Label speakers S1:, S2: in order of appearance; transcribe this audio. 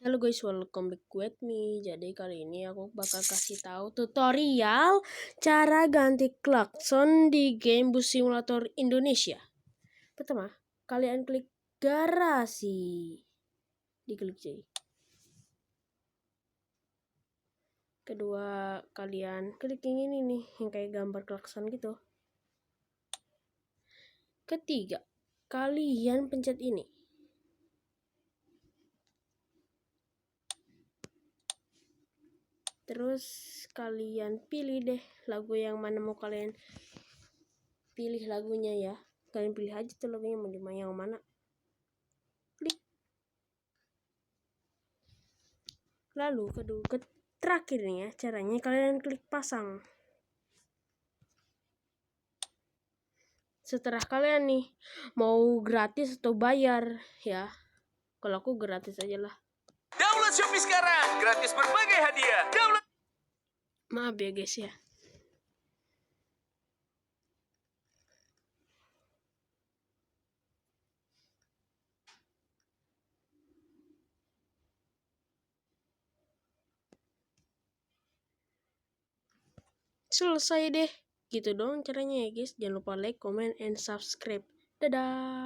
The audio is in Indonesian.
S1: Halo guys, welcome back with me. Jadi kali ini aku bakal kasih tahu tutorial cara ganti klakson di game Bus Simulator Indonesia. Pertama, kalian klik garasi. Diklik jadi. Kedua, kalian klik yang ini nih, yang kayak gambar klakson gitu. Ketiga, kalian pencet ini. Terus kalian pilih deh lagu yang mana mau kalian pilih lagunya ya. Kalian pilih aja tuh lagunya mau yang mana. Klik. Lalu terakhir nih ya, caranya kalian klik pasang. Setelah kalian nih mau gratis atau bayar ya. Kalau aku gratis aja lah.
S2: Download Shopee sekarang, gratis berbagai hadiah. Download.
S1: Maaf ya guys ya. Selesai deh. Gitu dong caranya ya guys. Jangan lupa like, comment, and subscribe. Dadah.